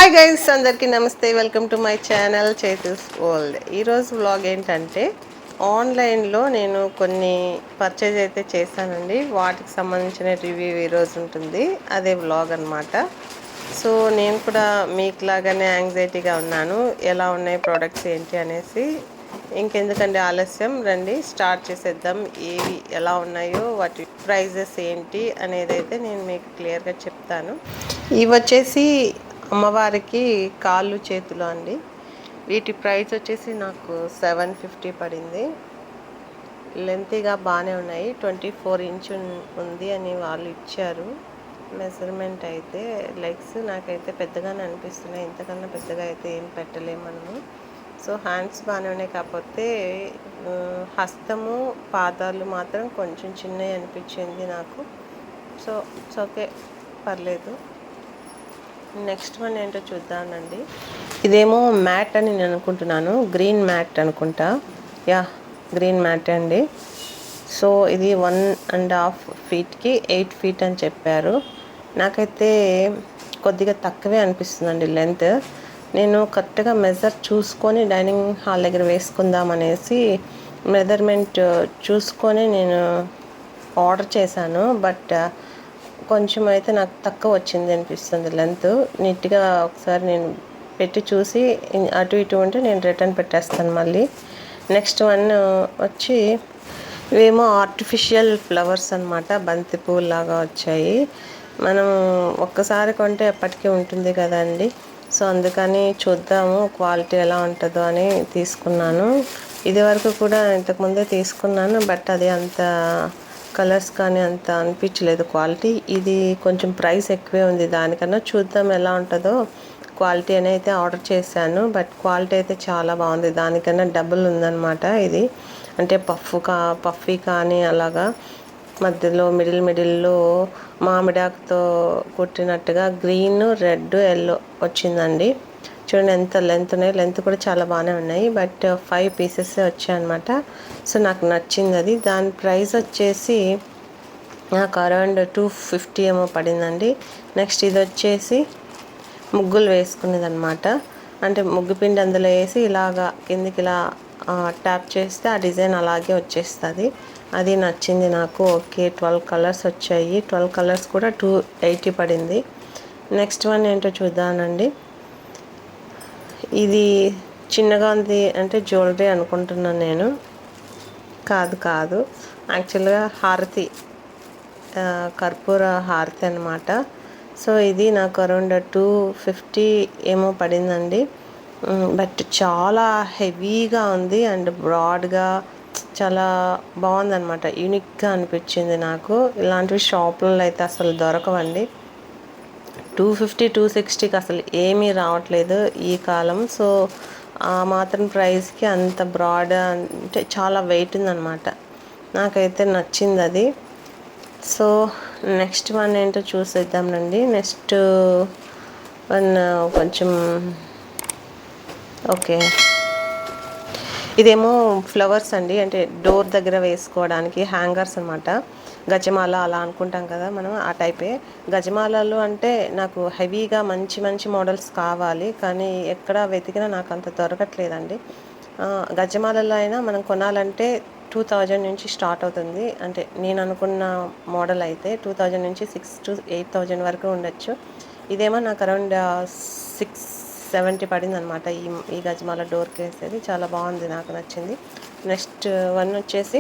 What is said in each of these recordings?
Hi guys, అందరికీ నమస్తే. Welcome to my channel Chethu's world. ఈరోజు వ్లాగ్ ఏంటంటే ఆన్లైన్లో నేను కొన్ని పర్చేజ్ అయితే చేశానండి. వాటికి సంబంధించిన రివ్యూ ఈరోజు ఉంటుంది. అదే వ్లాగ్ అనమాట. సో నేను కూడా మీకులాగానే యాంగ్జైటీగా ఉన్నాను, ఎలా ఉన్నాయి ప్రోడక్ట్స్ ఏంటి అనేసి. ఇంకెందుకంటే ఆలస్యం, రండి స్టార్ట్ చేసేద్దాం. ఏవి ఎలా ఉన్నాయో వాటి ప్రైజెస్ ఏంటి అనేది అయితే నేను మీకు క్లియర్గా చెప్తాను. ఇవి వచ్చేసి అమ్మవారికి కాళ్ళు చేతులు అండి. వీటి ప్రైస్ వచ్చేసి నాకు 750 పడింది. లెంతీగా బాగానే ఉన్నాయి. 24 ఇంచ్ ఉంది అని వాళ్ళు ఇచ్చారు మెజర్మెంట్. అయితే లెగ్స్ నాకైతే పెద్దగానే అనిపిస్తున్నాయి, ఇంతకన్నా పెద్దగా అయితే ఏం పెట్టలేము మనము. సో హ్యాండ్స్ బాగానే ఉన్నాయి, కాకపోతే హస్తము పాదాలు మాత్రం కొంచెం చిన్నవి అనిపించింది నాకు. సో ఇట్స్ ఓకే, పర్లేదు. నెక్స్ట్ వన్ ఏంటో చూద్దానండి. ఇదేమో మ్యాట్ అని నేను అనుకుంటున్నాను, గ్రీన్ మ్యాట్ అనుకుంటా. యా, గ్రీన్ మ్యాట్ అండి. సో ఇది 1.5 ఫీట్కి 8 ఫీట్ అని చెప్పారు. నాకైతే కొద్దిగా తక్కువే అనిపిస్తుందండి లెంత్. నేను కరెక్ట్గా మెజర్ చూసుకొని డైనింగ్ హాల్ దగ్గర వేసుకుందాం అనేసి మెజర్మెంట్ చూసుకొని నేను ఆర్డర్ చేశాను. బట్ కొంచెం అయితే నాకు తక్కువ వచ్చింది అనిపిస్తుంది లెంత్. నీట్గా ఒకసారి నేను పెట్టి చూసి అటు ఇటు ఉంటే నేను రిటర్న్ పెట్టేస్తాను మళ్ళీ. నెక్స్ట్ వన్ వచ్చి ఇవేమో ఆర్టిఫిషియల్ ఫ్లవర్స్ అనమాట, బంతి పూలాగా వచ్చాయి. మనం ఒక్కసారి కొంటే ఎప్పటికీ ఉంటుంది కదండి. సో అందుకని చూద్దాము క్వాలిటీ ఎలా ఉంటుందో అని తీసుకున్నాను. ఇది వరకు కూడా ఇంతకుముందే తీసుకున్నాను, బట్ అది అంత కలర్స్ కానీ అంత అనిపించలేదు క్వాలిటీ. ఇది కొంచెం ప్రైస్ ఎక్కువే ఉంది దానికన్నా. చూద్దాం ఎలా ఉంటుందో క్వాలిటీ అని అయితే ఆర్డర్ చేశాను. బట్ క్వాలిటీ అయితే చాలా బాగుంది, దానికన్నా డబుల్ ఉందన్నమాట. ఇది అంటే పఫీ కానీ అలాగా మధ్యలో మిడిల్లో మామిడాకుతో కుట్టినట్టుగా గ్రీన్, రెడ్, ఎల్లో వచ్చిందండి. చూడండి ఎంత లెంత్ ఉన్నాయి. లెంత్ కూడా చాలా బాగానే ఉన్నాయి. బట్ 5 పీసెస్ వచ్చాయి అనమాట. సో నాకు నచ్చింది అది. దాని ప్రైస్ వచ్చేసి నాకు అరౌండ్ 250 ఏమో పడిందండి. నెక్స్ట్ ఇది వచ్చేసి ముగ్గులు వేసుకునేది అనమాట. అంటే ముగ్గు పిండి అందులో వేసి ఇలాగా కిందికి ఇలా ట్యాప్ చేస్తే ఆ డిజైన్ అలాగే వచ్చేస్తుంది. అది నచ్చింది నాకు. ఓకే, 12 కలర్స్ వచ్చాయి. 12 కలర్స్ కూడా 280 పడింది. నెక్స్ట్ వన్ ఏంటో చూద్దానండి. ఇది చిన్నగా ఉంది అంటే జ్యువెలరీ అనుకుంటున్నాను నేను. కాదు, యాక్చువల్గా హారతి, కర్పూర హారతి అనమాట. సో ఇది నాకు అరౌండ్ 250 ఏమో పడిందండి. బట్ చాలా హెవీగా ఉంది అండ్ బ్రాడ్గా చాలా బాగుందన్నమాట. యూనిక్గా అనిపించింది నాకు. ఇలాంటివి షాపులలో అయితే అసలు దొరకవండి. 250, 260కి అసలు ఏమీ రావట్లేదు ఈ కాలం. సో ఆ మాత్రం ప్రైస్కి అంత బ్రాడ్ అంటే చాలా వెయిట్ ఉందన్నమాట. నాకైతే నచ్చింది అది. సో నెక్స్ట్ వన్ ఏంటో చూసేద్దామండి. నెక్స్ట్ వన్ కొంచెం ఓకే, ఇదేమో ఫ్లవర్స్ అండి. అంటే డోర్ దగ్గర వేసుకోవడానికి హ్యాంగర్స్ అనమాట. గజమాల అలా అనుకుంటాం కదా మనం, ఆ టైపే. గజమాలలు అంటే నాకు హెవీగా మంచి మోడల్స్ కావాలి, కానీ ఎక్కడ వెతికినా నాకు అంత దొరకట్లేదండి. గజమాలలో అయినా మనం కొనాలంటే 2000 నుంచి స్టార్ట్ అవుతుంది. అంటే నేను అనుకున్న మోడల్ అయితే 2000 నుంచి 6,000 to 8,000 వరకు ఉండొచ్చు. ఇదేమో నాకు అరౌండ్ 670 పడింది అనమాట. ఈ గజమాల డోర్కి వేసేది చాలా బాగుంది, నాకు నచ్చింది. నెక్స్ట్ వన్ వచ్చేసి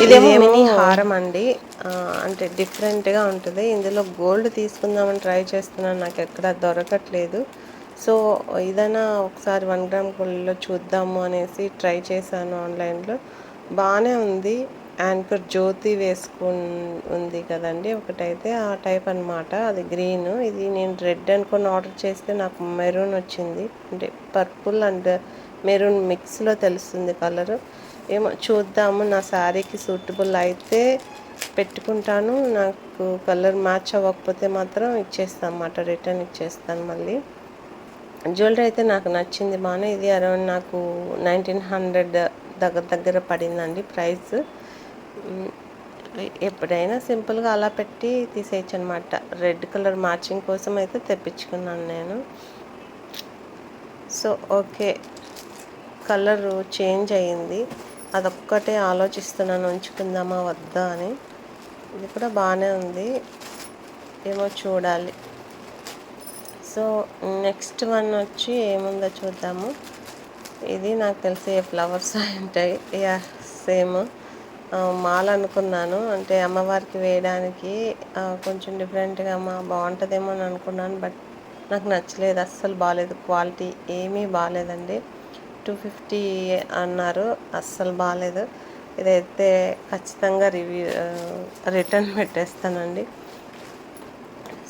ఇదేమో మినీ హారం అండి. అంటే డిఫరెంట్గా ఉంటుంది. ఇందులో గోల్డ్ తీసుకుందామని ట్రై చేస్తున్నాను, నాకు ఎక్కడ దొరకట్లేదు. సో ఇదైనా ఒకసారి 1 గ్రామ్ గోల్డ్లో చూద్దాము అనేసి ట్రై చేశాను ఆన్లైన్లో. బాగానే ఉంది. యాంకర్ జ్యోతి ఉంది కదండి ఒకటైతే, ఆ టైప్ అనమాట. అది గ్రీన్. ఇది నేను రెడ్ అనుకొని ఆర్డర్ చేస్తే నాకు మెరూన్ వచ్చింది. అంటే పర్పుల్ అండ్ మెరూన్ మిక్స్లో తెలుస్తుంది కలరు. ఏమో చూద్దాము. నా శారీకి సూటబుల్ అయితే పెట్టుకుంటాను. నాకు కలర్ మ్యాచ్ అవ్వకపోతే మాత్రం ఇచ్చేస్తాను అన్నమాట, రిటర్న్ ఇచ్చేస్తాను మళ్ళీ. జ్యువెలరీ అయితే నాకు నచ్చింది బాగానే. ఇది అరౌండ్ నాకు 1900 దగ్గర పడిందండి ప్రైస్. ఎప్పుడైనా సింపుల్గా అలా పెట్టి తీసేయచ్చు అనమాట. రెడ్ కలర్ మ్యాచింగ్ కోసం అయితే తెప్పించుకున్నాను నేను. సో ఓకే, కలర్ చేంజ్ అయ్యింది. అదొక్కటే ఆలోచిస్తున్నాను ఉంచుకుందామా వద్దా అని. ఇది కూడా బాగానే ఉంది, ఏమో చూడాలి. సో నెక్స్ట్ వన్ వచ్చి ఏముందో చూద్దాము. ఇది నాకు తెలిసి ఫ్లవర్స్ ఉంటాయి. యా, సేమ్ మాల అనుకున్నాను, అంటే అమ్మవారికి వేయడానికి కొంచెం డిఫరెంట్గా బాగుంటుందేమో అని అనుకున్నాను. బట్ నాకు నచ్చలేదు, అస్సలు బాగాలేదు, క్వాలిటీ ఏమీ బాగాలేదండి. 250 అన్నారు, అస్సలు బాగాలేదు. ఇదైతే ఖచ్చితంగా రిటర్న్ పెట్టేస్తానండి.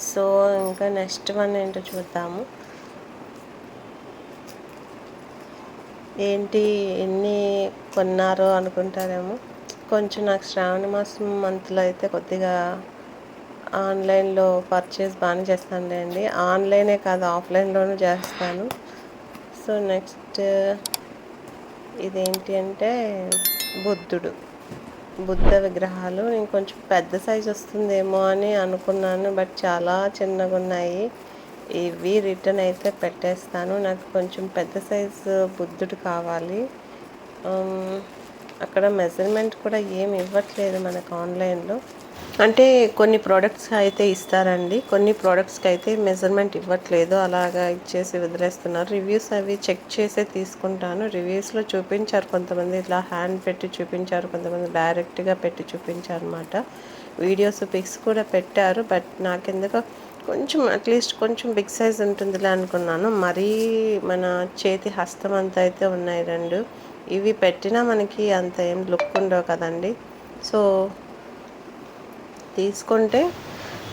సో ఇంకా నెక్స్ట్ వన్ ఏంటో చూద్దాము. ఏంటి ఎన్ని కొన్నారో అనుకుంటారేమో. కొంచెం నాకు శ్రావణ మాసం మంత్లో అయితే కొద్దిగా ఆన్లైన్లో పర్చేస్ బాగానే చేస్తాను అండి. ఆన్లైనే కాదు, ఆఫ్లైన్లోనూ చేస్తాను. సో నెక్స్ట్ ఇదేంటి అంటే బుద్ధ విగ్రహాలు. నేను కొంచెం పెద్ద సైజు వస్తుందేమో అని అనుకున్నాను, బట్ చాలా చిన్నగా ఉన్నాయి. ఇవి రిటర్న్ అయితే పెట్టేస్తాను. నాకు కొంచెం పెద్ద సైజు బుద్ధుడు కావాలి. అక్కడ మెజర్మెంట్ కూడా ఏమి ఇవ్వట్లేదు మనకు ఆన్లైన్లో. అంటే కొన్ని ప్రోడక్ట్స్ అయితే ఇస్తారండి, కొన్ని ప్రోడక్ట్స్కి అయితే మెజర్మెంట్ ఇవ్వట్లేదు, అలాగా ఇచ్చేసి వదిలేస్తున్నారు. రివ్యూస్ అవి చెక్ చేసే తీసుకుంటాను. రివ్యూస్లో చూపించారు కొంతమంది, ఇట్లా హ్యాండ్ పెట్టి చూపించారు, కొంతమంది డైరెక్ట్గా పెట్టి చూపించారు అనమాట. వీడియోస్ పిక్స్ కూడా పెట్టారు, బట్ నాకెందుకో కొంచెం అట్లీస్ట్ కొంచెం బిగ్ సైజ్ ఉంటుందిలే అనుకున్నాను. మరీ మన చేతి హస్తం అంత అయితే ఉన్నాయి రెండు. ఇవి పెట్టినా మనకి అంత ఏం లుక్ ఉండవు కదండి. సో తీసుకుంటే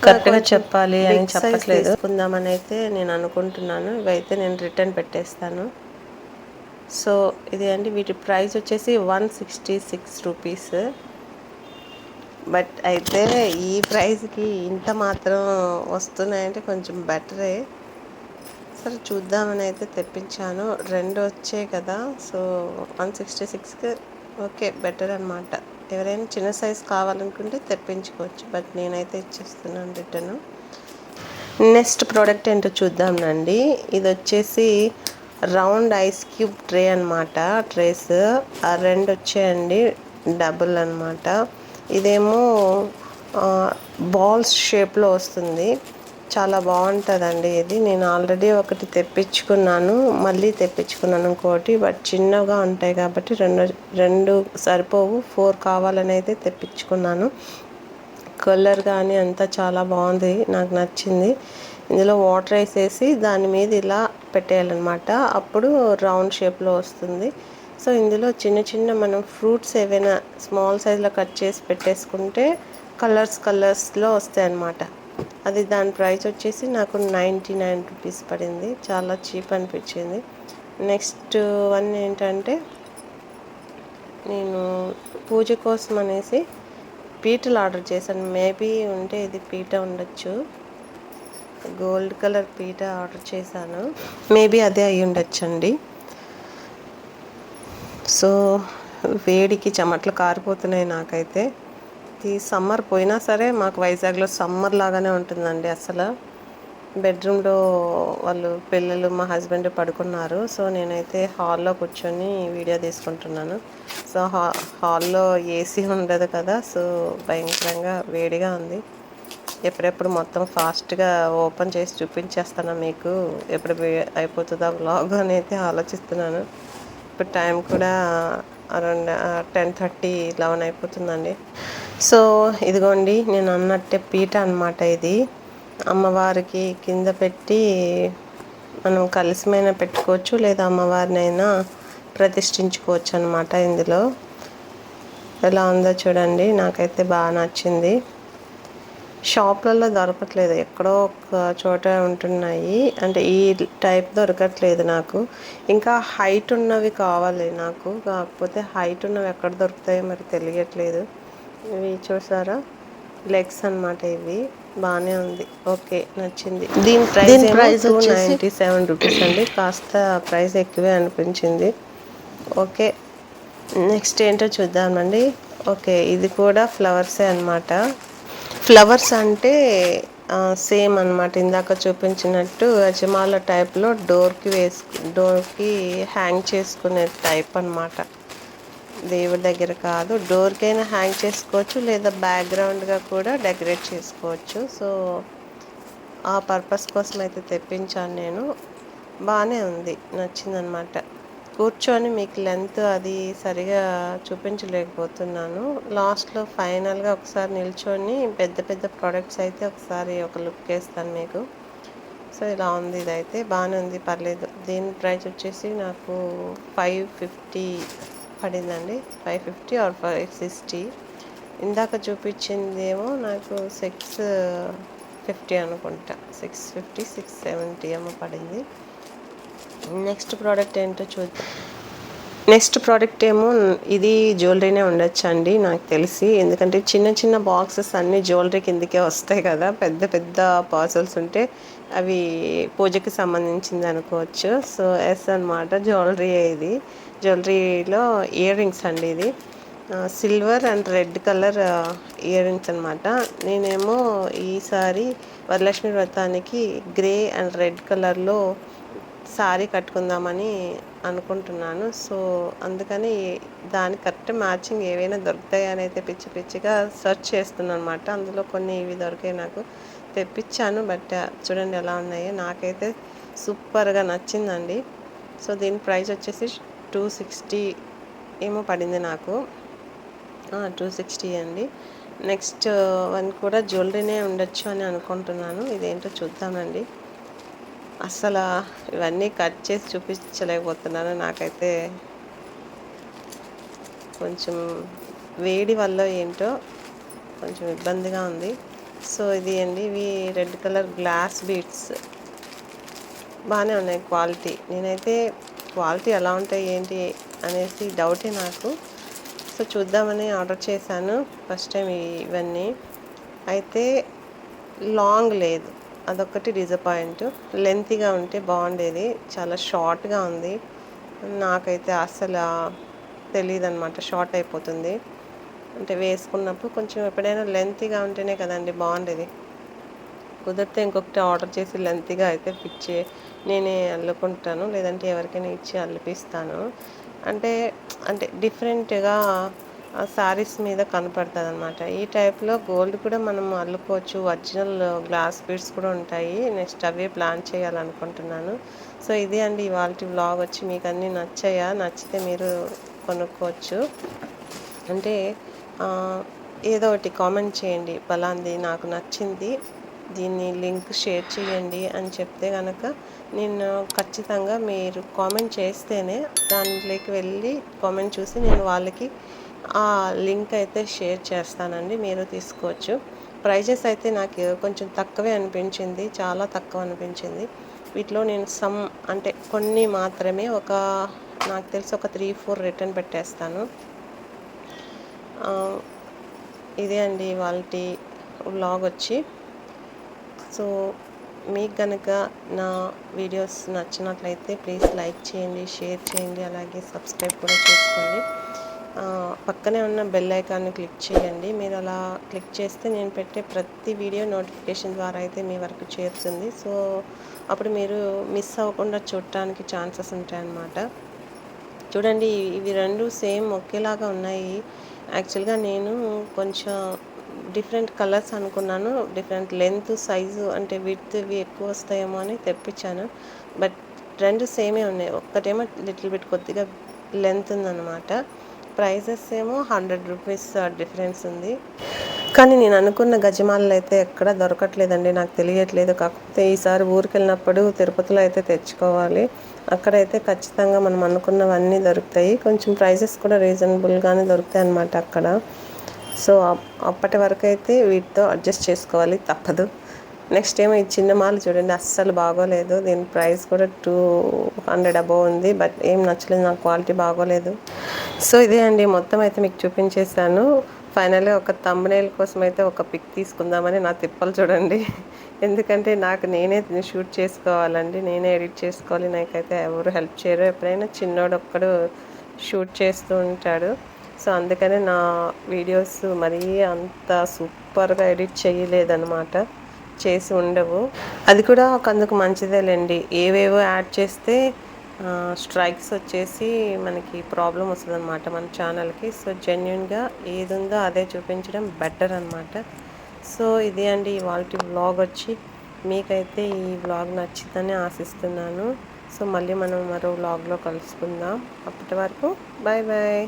కరెక్ట్గా చెప్పాలి అని చెప్పట్లేదు, తీసుకుందామని అయితే నేను అనుకుంటున్నాను. ఇవైతే నేను రిటర్న్ పెట్టేస్తాను. సో ఇది అండి, వీటి ప్రైస్ వచ్చేసి 166 రూపీస్. బట్ అయితే ఈ ప్రైస్కి ఇంత మాత్రం వస్తున్నాయంటే కొంచెం బెటరే. సరే చూద్దామని అయితే తెప్పించాను, రెండు వచ్చాయి కదా. సో 166కి ఓకే, బెటర్ అనమాట. ఎవరైనా చిన్న సైజ్ కావాలనుకుంటే తెప్పించుకోవచ్చు, బట్ నేనైతే ఇచ్చేస్తున్నాను రిటర్న్. నెక్స్ట్ ప్రోడక్ట్ ఏంటో చూద్దామండి. ఇది వచ్చేసి రౌండ్ ఐస్ క్యూబ్ ట్రే అనమాట. ట్రేస్ రెండు వచ్చాయండి, డబుల్ అనమాట. ఇదేమో బాల్స్ షేప్లో వస్తుంది, చాలా బాగుంటుందండి ఇది. నేను ఆల్రెడీ ఒకటి తెప్పించుకున్నాను, మళ్ళీ తెప్పించుకున్నాను ఇంకోటి, బట్ చిన్నగా ఉంటాయి కాబట్టి రెండు సరిపోవు, 4 కావాలని అయితే తెప్పించుకున్నాను. కలర్ కానీ అంతా చాలా బాగుంది, నాకు నచ్చింది. ఇందులో వాటర్ వేసేసి దాని మీద ఇలా పెట్టేయాలన్నమాట, అప్పుడు రౌండ్ షేప్లో వస్తుంది. సో ఇందులో చిన్న చిన్న మనం ఫ్రూట్స్ ఏవైనా స్మాల్ సైజులో కట్ చేసి పెట్టేసుకుంటే కలర్స్లో వస్తాయి అన్నమాట. అది దాని ప్రైస్ వచ్చేసి నాకు 99 రూపీస్ పడింది, చాలా చీప్ అనిపించింది. నెక్స్ట్ వన్ ఏంటంటే, నేను పూజ కోసం అనేసి పీటలు ఆర్డర్ చేశాను. మేబీ ఉంటే ఇది పీట ఉండొచ్చు, గోల్డ్ కలర్ పీట ఆర్డర్ చేశాను, మేబీ అదే అయి ఉండొచ్చండి. సో వేడికి చెమట్లు కారిపోతున్నాయి నాకైతే. ఈ సమ్మర్ పోయినా సరే మాకు వైజాగ్లో సమ్మర్ లాగానే ఉంటుందండి. అసలు బెడ్రూమ్లో వాళ్ళు పిల్లలు మా హస్బెండ్ పడుకున్నారు. సో నేనైతే హాల్లో కూర్చొని వీడియో తీసుకుంటున్నాను. సో హాల్లో ఏసీ ఉండదు కదా, సో భయంకరంగా వేడిగా ఉంది. ఎప్పుడెప్పుడు మొత్తం ఫాస్ట్గా ఓపెన్ చేసి చూపించేస్తాను మీకు, ఎప్పుడు అయిపోతుందా వ్లాగ్ అని అయితే ఆలోచిస్తున్నాను. ఇప్పుడు టైం కూడా అరౌండ్ 10:30, 11 అయిపోతుందండి. సో ఇదిగోండి, నేను అన్నట్టే పీట అనమాట. ఇది అమ్మవారికి కింద పెట్టి మనం కలిసిమైనా పెట్టుకోవచ్చు, లేదా అమ్మవారినైనా ప్రతిష్ఠించుకోవచ్చు అనమాట. ఇందులో ఎలా ఉందో చూడండి, నాకైతే బాగా నచ్చింది. షాప్లలో దొరకట్లేదు, ఎక్కడో ఒక చోట ఉంటున్నాయి, అంటే ఈ టైప్ దొరకట్లేదు నాకు. ఇంకా హైట్ ఉన్నవి కావాలి నాకు, కాకపోతే హైట్ ఉన్నవి ఎక్కడ దొరుకుతాయో మరి తెలియట్లేదు. ఇవి చూసారా, లెగ్స్ అనమాట, ఇవి బాగానే ఉంది, ఓకే నచ్చింది. దీని ప్రైస్ 297 రూపీస్ అండి, కాస్త ప్రైస్ ఎక్కువే అనిపించింది. ఓకే నెక్స్ట్ ఏంటో చూద్దామండి. ఓకే ఇది కూడా ఫ్లవర్సే అనమాట. ఫ్లవర్స్ అంటే సేమ్ అనమాట, ఇందాక చూపించినట్టు గజమాల టైప్లో డోర్కి హ్యాంగ్ చేసుకునే టైప్ అనమాట. దేవుడి దగ్గర కాదు, డోర్కైనా హ్యాంగ్ చేసుకోవచ్చు, లేదా బ్యాక్గ్రౌండ్గా కూడా డెకరేట్ చేసుకోవచ్చు. సో ఆ పర్పస్ కోసం అయితే తెప్పించాను నేను. బాగానే ఉంది, నచ్చిందనమాట. కూర్చొని మీకు లెంత్ అది సరిగా చూపించలేకపోతున్నాను. లాస్ట్లో ఫైనల్గా ఒకసారి నిల్చొని పెద్ద పెద్ద ప్రోడక్ట్స్ అయితే ఒకసారి ఒక లుక్ వేస్తాను మీకు. సో ఇలా ఉంది, ఇదైతే బాగానే ఉంది, పర్లేదు. దీని ప్రైస్ వచ్చేసి నాకు 550 పడిందండి. 550 ఆర్ 560. ఇందాక చూపించిందేమో నాకు 650 అనుకుంటా, 650 670 ఏమో పడింది. నెక్స్ట్ ప్రోడక్ట్ ఏంటో చూద్దాం. నెక్స్ట్ ప్రోడక్ట్ ఏమో ఇది జ్యువెలరీనే ఉండొచ్చు అండి నాకు తెలిసి, ఎందుకంటే చిన్న చిన్న బాక్సెస్ అన్నీ జ్యువెలరీ కిందకే వస్తాయి కదా. పెద్ద పెద్ద పార్సల్స్ ఉంటే అవి పూజకి సంబంధించింది అనుకోవచ్చు. సో ఎస్ అనమాట, జ్యువెలరీ ఇది. జ్యువెలరీలో ఇయర్ రింగ్స్ అండి ఇది. Silver and red colour ear rings అనమాట. నేనేమో ఈసారి వరలక్ష్మి వ్రతానికి గ్రే అండ్ రెడ్ కలర్లో శారీ కట్టుకుందామని అనుకుంటున్నాను. సో అందుకని దానికి కరెక్ట్ మ్యాచింగ్ ఏవైనా దొరుకుతాయని అయితే పిచ్చి పిచ్చిగా సెర్చ్ చేస్తున్నాను అనమాట. అందులో కొన్ని ఇవి దొరికాయి, నాకు తెప్పించాను. బట్ చూడండి ఎలా ఉన్నాయో, నాకైతే సూపర్గా నచ్చిందండి. సో దీని ప్రైస్ వచ్చేసి 260 ఏమో పడింది నాకు. 260 అండి. నెక్స్ట్ వన్ కూడా జ్యువెలరీనే ఉండొచ్చు అని అనుకుంటున్నాను. ఇదేంటో చూద్దామండి. అసలు ఇవన్నీ కట్ చేసి చూపించలేకపోతున్నాను, నాకైతే కొంచెం వేడి వల్ల ఏంటో కొంచెం ఇబ్బందిగా ఉంది. సో ఇది అండి, ఇవి రెడ్ కలర్ గ్లాస్ బీడ్స్ బాగానే ఉన్నాయి క్వాలిటీ. నేనైతే క్వాలిటీ ఎలా ఉంటాయి ఏంటి అనేసి డౌటే నాకు. సో చూద్దామని ఆర్డర్ చేశాను ఫస్ట్ టైం ఇవన్నీ. అయితే లాంగ్ లేదు, అదొక్కటి డిసప్పాయింట్. లెంతీగా ఉంటే బాగుండేది, చాలా షార్ట్గా ఉంది. నాకైతే అసలు తెలియదు అనమాట, షార్ట్ అయిపోతుంది. అంటే వేసుకున్నప్పుడు కొంచెం ఎప్పుడైనా లెంతీగా ఉంటేనే కదండి బాగుండేది. కుదిరితే ఇంకొకటి ఆర్డర్ చేసి లెంతీగా అయితే నేనే అల్లుకుంటాను, లేదంటే ఎవరికైనా ఇచ్చి అల్లిపిస్తాను. అంటే అంటే డిఫరెంట్గా శారీస్ మీద కనపడుతుంది అనమాట. ఈ టైప్లో గోల్డ్ కూడా మనం అల్లుకోవచ్చు, ఒరిజినల్ గ్లాస్ బీడ్స్ కూడా ఉంటాయి. నెక్స్ట్ అవే ప్లాన్ చేయాలనుకుంటున్నాను. సో ఇది అండి ఇవాళ వ్లాగ్ వచ్చి. మీకు అన్నీ నచ్చాయా? నచ్చితే మీరు కొనుక్కోవచ్చు. అంటే ఏదో ఒకటి కామెంట్ చేయండి, పలాంది నాకు నచ్చింది, దీన్ని లింక్ షేర్ చేయండి అని చెప్తే కనుక నేను ఖచ్చితంగా మీరు కామెంట్ చేస్తేనే దాంట్లోకి వెళ్ళి కామెంట్ చూసి నేను వాళ్ళకి ఆ లింక్ అయితే షేర్ చేస్తానండి, మీరు తీసుకోవచ్చు. ప్రైజెస్ అయితే నాకు కొంచెం తక్కువే అనిపించింది, చాలా తక్కువ అనిపించింది. వీటిలో నేను అంటే కొన్ని మాత్రమే నాకు తెలిసి ఒక 3-4 రిటర్న్ పెట్టేస్తాను. ఇదే అండి వాళ్ళ వ్లాగ్ వచ్చి. సో మీకు కనుక నా వీడియోస్ నచ్చినట్లయితే ప్లీజ్ లైక్ చేయండి, షేర్ చేయండి, అలాగే సబ్స్క్రైబ్ కూడా చేసుకోండి. పక్కనే ఉన్న బెల్ ఐకాన్ని క్లిక్ చేయండి. మీరు అలా క్లిక్ చేస్తే నేను పెట్టే ప్రతి వీడియో నోటిఫికేషన్ ద్వారా అయితే మీ వరకు చేరుతుంది. సో అప్పుడు మీరు మిస్ అవ్వకుండా చూడటానికి ఛాన్సెస్ ఉంటాయన్నమాట. చూడండి, ఇవి రెండు సేమ్ ఒకేలాగా ఉన్నాయి. యాక్చువల్గా నేను కొంచెం డిఫరెంట్ కలర్స్ అనుకున్నాను, డిఫరెంట్ లెంత్ సైజు అంటే విడ్త్ ఇవి ఎక్కువ వస్తాయేమో అని తెప్పించాను. బట్ రెండు సేమే ఉన్నాయి. ఒక్కటేమో లిటిల్ బిట్ కొద్దిగా లెంత్ ఉందన్నమాట. ప్రైజెస్ ఏమో 100 రూపీస్ డిఫరెన్స్ ఉంది. కానీ నేను అనుకున్న గజమాలలు అయితే ఎక్కడ దొరకట్లేదండి, నాకు తెలియట్లేదు. కాకపోతే ఈసారి ఊరికి వెళ్ళినప్పుడు తిరుపతిలో అయితే తెచ్చుకోవాలి. అక్కడైతే ఖచ్చితంగా మనం అనుకున్నవన్నీ దొరుకుతాయి. కొంచెం ప్రైజెస్ కూడా రీజనబుల్గానే దొరుకుతాయి అన్నమాట అక్కడ. సో అప్పటి వరకు అయితే వీటితో అడ్జస్ట్ చేసుకోవాలి, తప్పదు. నెక్స్ట్ ఏమో ఈ చిన్న మాల చూడండి, అస్సలు బాగోలేదు. దీని ప్రైస్ కూడా 200 అబోవ్ ఉంది. బట్ ఏం నచ్చలేదు, నాకు క్వాలిటీ బాగోలేదు. సో ఇదే అండి, మొత్తం అయితే మీకు చూపించేశాను. ఫైనల్గా ఒక థంబ్నెయిల్ కోసం అయితే ఒక పిక్ తీసుకుందామని నా తిప్పలు చూడండి. ఎందుకంటే నాకు నేనే షూట్ చేసుకోవాలండి, నేనే ఎడిట్ చేసుకోవాలి. నాకైతే ఎవరు హెల్ప్ చేయరు. ఎప్పుడైనా చిన్నోడు ఒక్కడు షూట్ చేస్తూ ఉంటాడు. సో అందుకనే నా వీడియోస్ మరీ అంత సూపర్గా ఎడిట్ చేయలేదన్నమాట. చేసి ఉండవు. అది కూడా ఒకందుకు మంచిదేలెండి. ఏవేవో యాడ్ చేస్తే స్ట్రైక్స్ వచ్చేసి మనకి ప్రాబ్లమ్ వస్తదనమాట మన ఛానల్‌కి. సో, జెన్యూన్‌గా ఏదుందో అదే చూపించడం బెటర్ అనమాట. సో, ఇదే అండి ఇవాల్టి వ్లాగొచ్చి. మీకైతే ఈ వ్లాగ్ నచ్చిందని ఆశిస్తున్నాను. సో, మళ్ళీ మనం మరో వ్లాగ్‌లో కలుసుకుందాం. అప్పటి వరకు బాయ్ బాయ్.